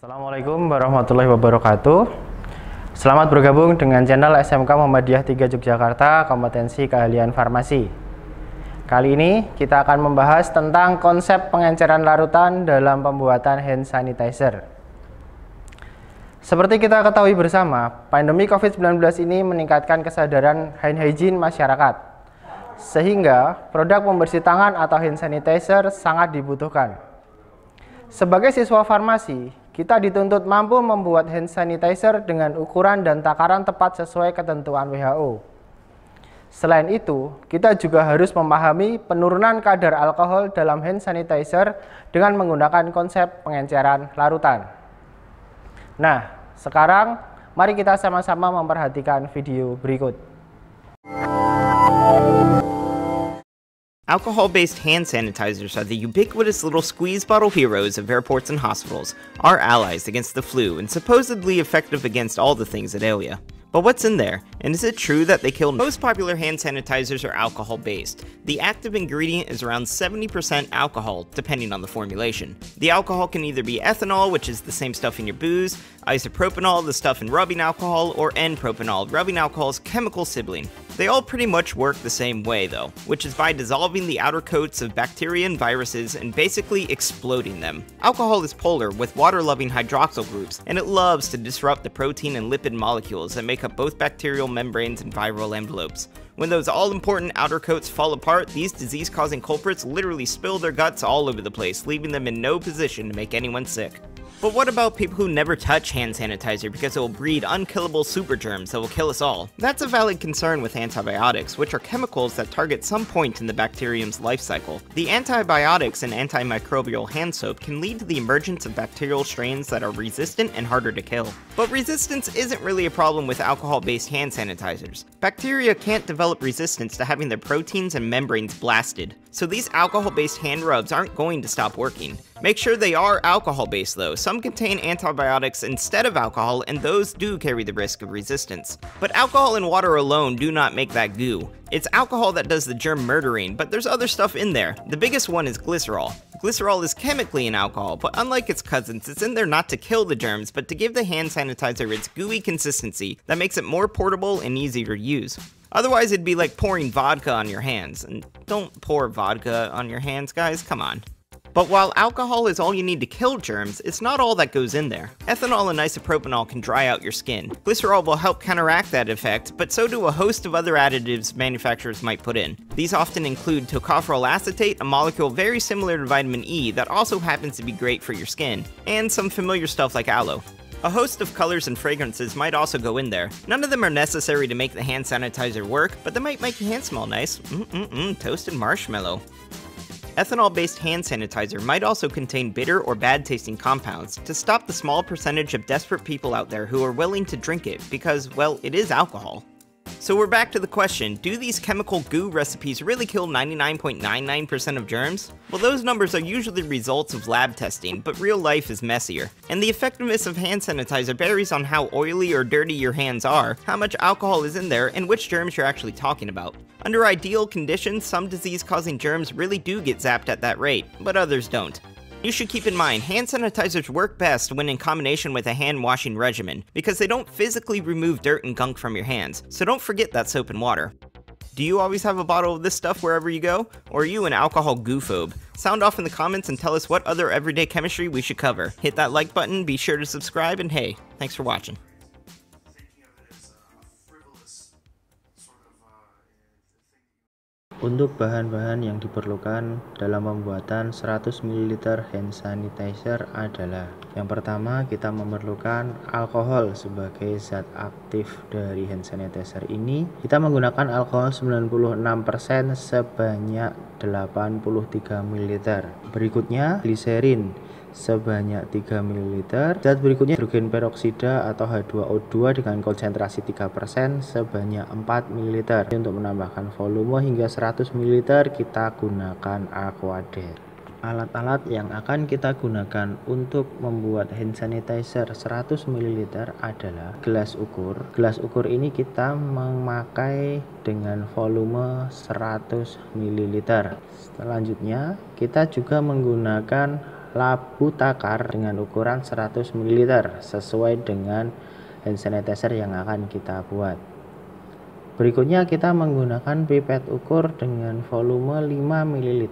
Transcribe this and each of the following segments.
Assalamualaikum warahmatullahi wabarakatuh. Selamat bergabung dengan channel SMK Muhammadiyah 3 Yogyakarta, kompetensi keahlian farmasi. Kali ini kita akan membahas tentang konsep pengenceran larutan dalam pembuatan hand sanitizer. Seperti kita ketahui bersama, pandemi COVID-19 ini meningkatkan kesadaran hand hygiene masyarakat, sehingga produk pembersih tangan atau hand sanitizer sangat dibutuhkan. Sebagai siswa farmasi, kita dituntut mampu membuat hand sanitizer dengan ukuran dan takaran tepat sesuai ketentuan WHO. Selain itu, kita juga harus memahami penurunan kadar alkohol dalam hand sanitizer dengan menggunakan konsep pengenceran larutan. Nah, sekarang mari kita sama-sama memperhatikan video berikut. Alcohol-based hand sanitizers are the ubiquitous little squeeze bottle heroes of airports and hospitals, our allies against the flu and supposedly effective against all the things that ail ya. But what's in there? And is it true that they kill? Most popular hand sanitizers are alcohol-based. The active ingredient is around 70% alcohol, depending on the formulation. The alcohol can either be ethanol, which is the same stuff in your booze, isopropanol, the stuff in rubbing alcohol, or N-propanol, rubbing alcohol's chemical sibling. They all pretty much work the same way though, which is by dissolving the outer coats of bacteria and viruses and basically exploding them. Alcohol is polar with water-loving hydroxyl groups, and it loves to disrupt the protein and lipid molecules that make up both bacterial membranes and viral envelopes. When those all-important outer coats fall apart, these disease-causing culprits literally spill their guts all over the place, leaving them in no position to make anyone sick. But what about people who never touch hand sanitizer because it will breed unkillable super germs that will kill us all? That's a valid concern with antibiotics, which are chemicals that target some point in the bacterium's life cycle. The antibiotics and antimicrobial hand soap can lead to the emergence of bacterial strains that are resistant and harder to kill. But resistance isn't really a problem with alcohol-based hand sanitizers. Bacteria can't develop resistance to having their proteins and membranes blasted, so these alcohol-based hand rubs aren't going to stop working. Make sure they are alcohol-based though. Some contain antibiotics instead of alcohol, and those do carry the risk of resistance. But alcohol and water alone do not make that goo. It's alcohol that does the germ murdering, but there's other stuff in there. The biggest one is glycerol. Glycerol is chemically an alcohol, but unlike its cousins, it's in there not to kill the germs, but to give the hand sanitizer its gooey consistency that makes it more portable and easier to use. Otherwise, it'd be like pouring vodka on your hands. And don't pour vodka on your hands, guys, come on. But while alcohol is all you need to kill germs, it's not all that goes in there. Ethanol and isopropanol can dry out your skin. Glycerol will help counteract that effect, but so do a host of other additives manufacturers might put in. These often include tocopherol acetate, a molecule very similar to vitamin E that also happens to be great for your skin, and some familiar stuff like aloe. A host of colors and fragrances might also go in there. None of them are necessary to make the hand sanitizer work, but they might make your hand smell nice. Toasted marshmallow. Ethanol-based hand sanitizer might also contain bitter or bad-tasting compounds to stop the small percentage of desperate people out there who are willing to drink it because, well, it is alcohol. So we're back to the question, do these chemical goo recipes really kill 99.99% of germs? Well, those numbers are usually results of lab testing, but real life is messier. And the effectiveness of hand sanitizer varies on how oily or dirty your hands are, how much alcohol is in there, and which germs you're actually talking about. Under ideal conditions, some disease-causing germs really do get zapped at that rate, but others don't. You should keep in mind, hand sanitizers work best when in combination with a hand washing regimen, because they don't physically remove dirt and gunk from your hands, so don't forget that soap and water. Do you always have a bottle of this stuff wherever you go? Or are you an alcohol goophobe? Sound off in the comments and tell us what other everyday chemistry we should cover. Hit that like button, be sure to subscribe, and hey, thanks for watching. Untuk bahan-bahan yang diperlukan dalam pembuatan 100 ml hand sanitizer adalah: yang pertama, kita memerlukan alkohol sebagai zat aktif dari hand sanitizer ini. Kita menggunakan alkohol 96% sebanyak 83 ml. Berikutnya, gliserin sebanyak 3 ml. Zat berikutnya hidrogen peroksida atau H2O2 dengan konsentrasi 3% sebanyak 4 ml. Untuk menambahkan volume hingga 100 ml kita gunakan aquader. Alat-alat yang akan kita gunakan untuk membuat hand sanitizer 100 ml adalah gelas ukur. Gelas ukur ini kita memakai dengan volume 100 ml. Selanjutnya kita juga menggunakan labu takar dengan ukuran 100 ml sesuai dengan hand sanitizer yang akan kita buat. Berikutnya kita menggunakan pipet ukur dengan volume 5 ml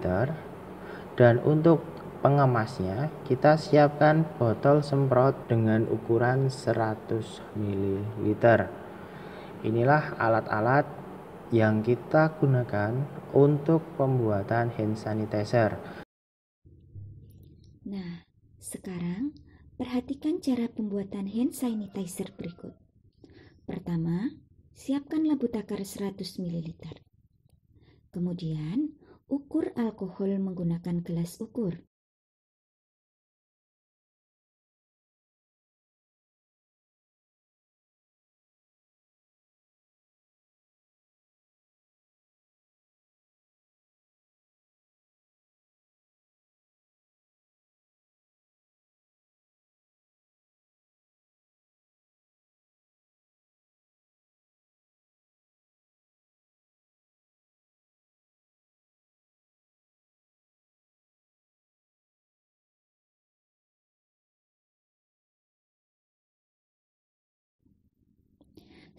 dan untuk pengemasnya kita siapkan botol semprot dengan ukuran 100 ml. Inilah alat-alat yang kita gunakan untuk pembuatan hand sanitizer. Nah, sekarang perhatikan cara pembuatan hand sanitizer berikut. Pertama, siapkan labu takar 100 ml. Kemudian, ukur alkohol menggunakan gelas ukur.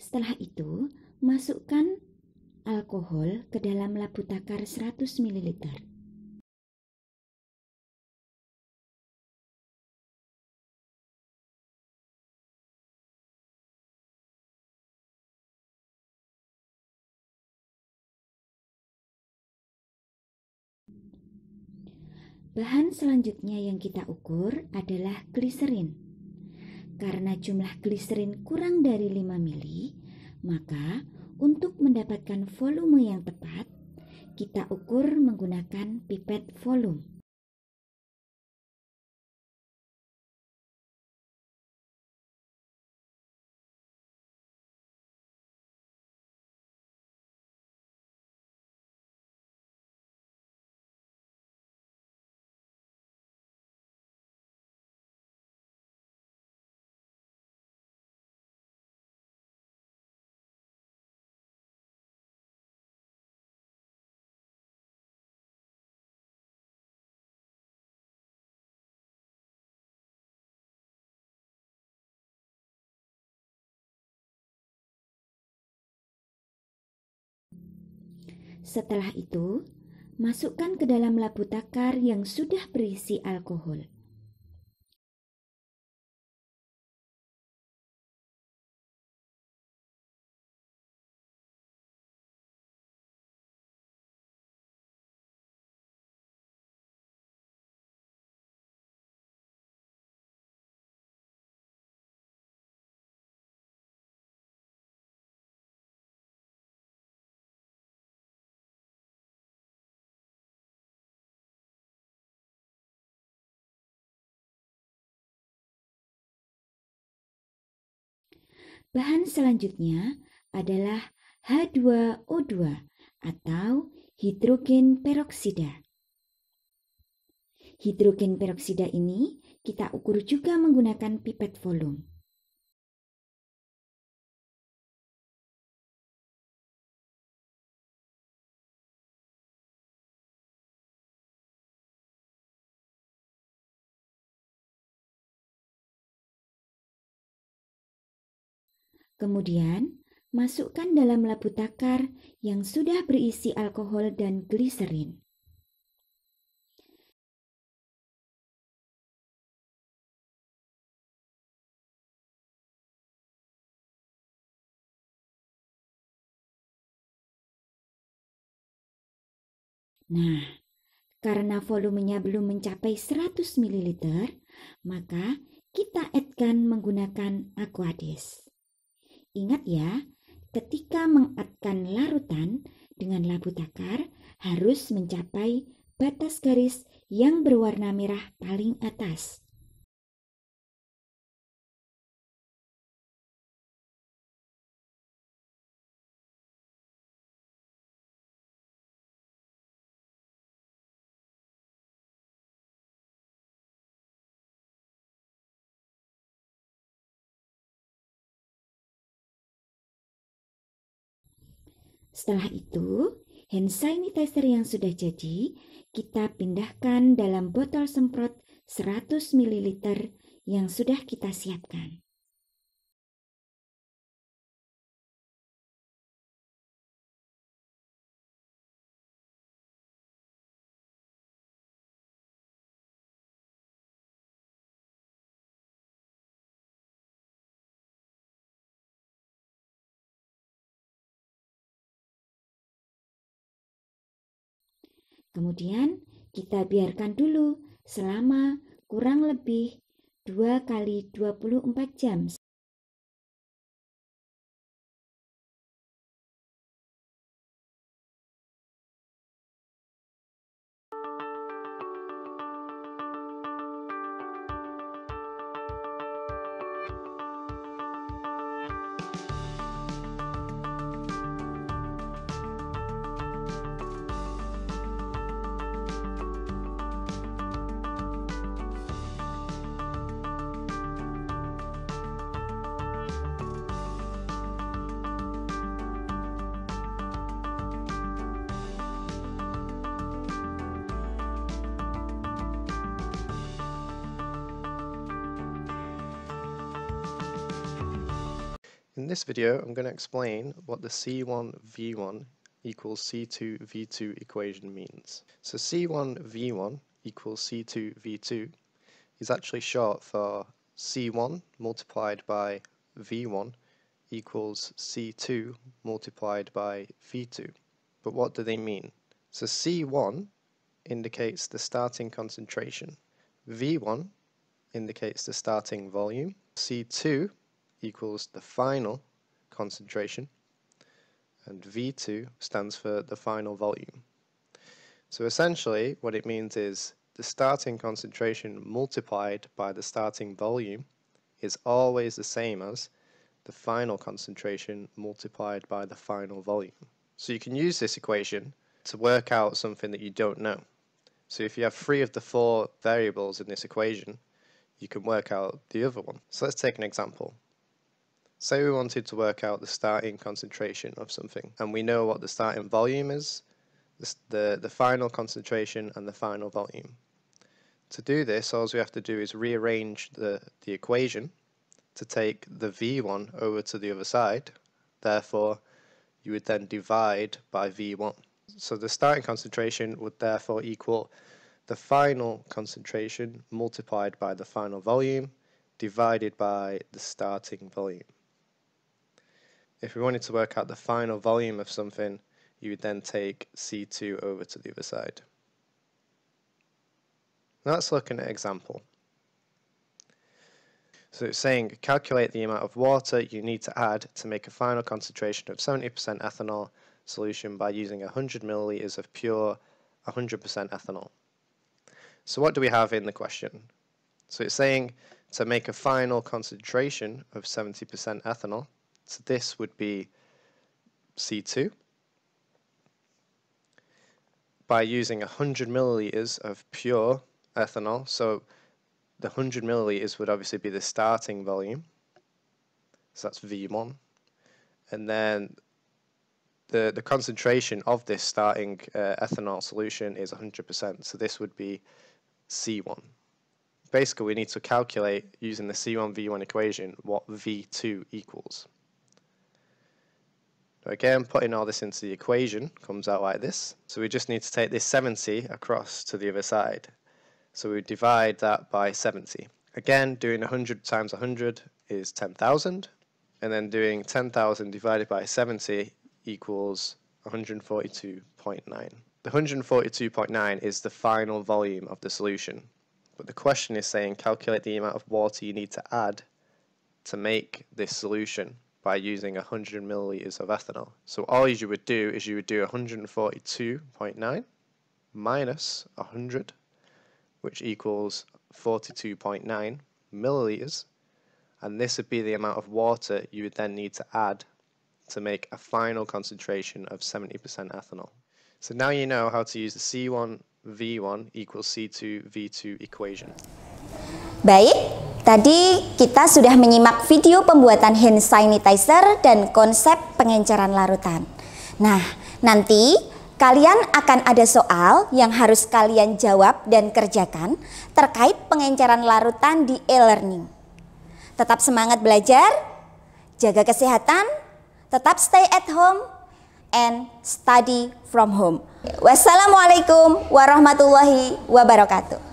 Setelah itu, masukkan alkohol ke dalam labu takar 100 ml. Bahan selanjutnya yang kita ukur adalah gliserin. Karena jumlah gliserin kurang dari 5 mili, maka untuk mendapatkan volume yang tepat, kita ukur menggunakan pipet volume. Setelah itu, masukkan ke dalam labu takar yang sudah berisi alkohol. Bahan selanjutnya adalah H2O2 atau hidrogen peroksida. Hidrogen peroksida ini kita ukur juga menggunakan pipet volume. Kemudian, masukkan dalam labu takar yang sudah berisi alkohol dan gliserin. Nah, karena volumenya belum mencapai 100 ml, maka kita add-kan menggunakan aquades. Ingat ya, ketika mengadkan larutan dengan labu takar harus mencapai batas garis yang berwarna merah paling atas. Setelah itu, hand sanitizer yang sudah jadi, kita pindahkan dalam botol semprot 100 ml yang sudah kita siapkan. Kemudian kita biarkan dulu selama kurang lebih 2 kali 24 jam. In this video, I'm going to explain what the C1V1 equals C2V2 equation means. So C1V1 equals C2V2 is actually short for C1 multiplied by V1 equals C2 multiplied by V2. But what do they mean? So C1 indicates the starting concentration, V1 indicates the starting volume, C2 equals the final concentration, and V2 stands for the final volume. So essentially what it means is the starting concentration multiplied by the starting volume is always the same as the final concentration multiplied by the final volume. So you can use this equation to work out something that you don't know. So if you have 3 of the 4 variables in this equation, you can work out the other one. So let's take an example. Say we wanted to work out the starting concentration of something, and we know what the starting volume is, the final concentration and the final volume. To do this, all we have to do is rearrange the equation to take the V1 over to the other side. Therefore, you would then divide by V1. So the starting concentration would therefore equal the final concentration multiplied by the final volume divided by the starting volume. If we wanted to work out the final volume of something, you would then take C2 over to the other side. Now let's look at an example. So it's saying calculate the amount of water you need to add to make a final concentration of 70% ethanol solution by using 100 milliliters of pure 100% ethanol. So what do we have in the question? So it's saying to make a final concentration of 70% ethanol. So this would be C2 by using 100 milliliters of pure ethanol. So the 100 milliliters would obviously be the starting volume. So that's V1. And then the concentration of this starting ethanol solution is 100%. So this would be C1. Basically, we need to calculate using the C1V1 equation what V2 equals. Again, putting all this into the equation comes out like this. So we just need to take this 70 across to the other side. So we divide that by 70. Again, doing 100 times 100 is 10,000. And then doing 10,000 divided by 70 equals 142.9. The 142.9 is the final volume of the solution. But the question is saying calculate the amount of water you need to add to make this solution by using 100 milliliters of ethanol. So all you would do is you would do 142.9 minus 100, which equals 42.9 milliliters, and this would be the amount of water you would then need to add to make a final concentration of 70% ethanol. So now you know how to use the C1V1 equals C2V2 equation. Baik, tadi kita sudah menyimak video pembuatan hand sanitizer dan konsep pengenceran larutan. Nah, nanti Kalian akan ada soal yang harus kalian jawab dan kerjakan terkait pengenceran larutan di e-learning. Tetap semangat belajar, jaga kesehatan, tetap stay at home, and study from home. Wassalamualaikum warahmatullahi wabarakatuh.